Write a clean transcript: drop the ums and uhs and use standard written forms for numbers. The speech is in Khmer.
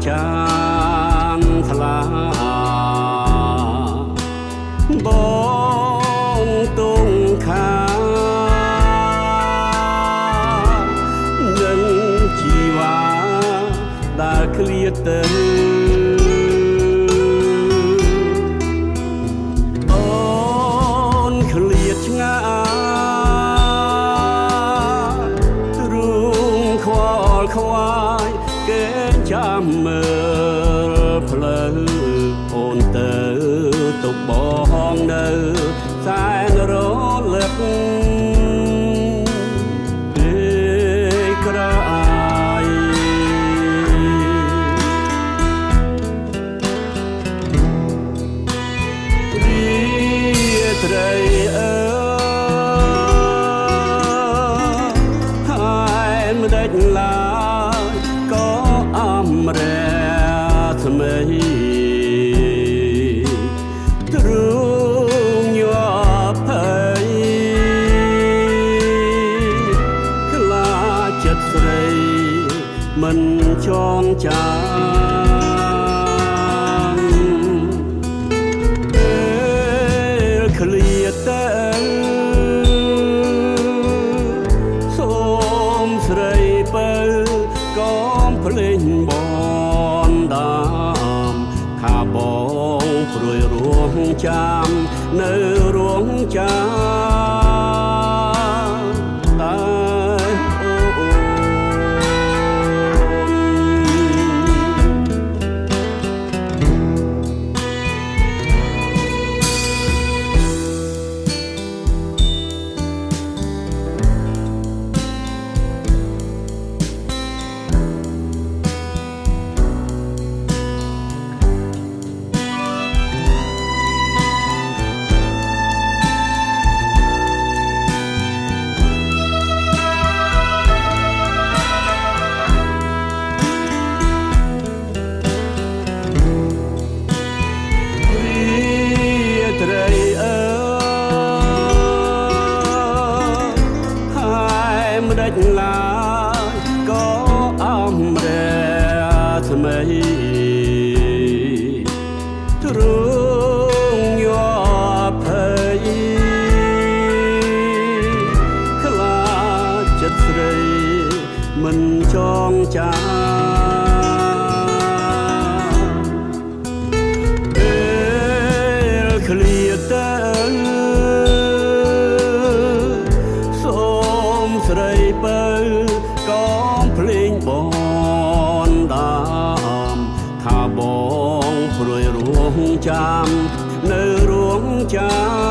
ចាងថ្លាបងទុងខានឹងជីវ៉ាដែលឃ្លាតទៅចាំមើលផ្លូវអូនទៅទុកបងនៅសែនរលឹកពេលក្រោយរីត្រីអើហើយមិនដេចឡើយក៏រែថ្មីទ្រូងញាប់ភ័យខ្លាចចិត្តស្រីមិនចងចាំពេលឃ្លាតទៅសូមស្រីបើក៏ភ្លេងបងដាមថាបងព្រួយរងចាំនៅរងចាំតែឡើយក៏អំរែថ្មីទ្រូងញាប់ភ័យខ្លាចចិត្តស្រីមិនចងចាំពេលឃ្លាតទៅស្រីបើក៏ភ្លេងបងដាមថាបងព្រួយរងចាំនៅរងចាំ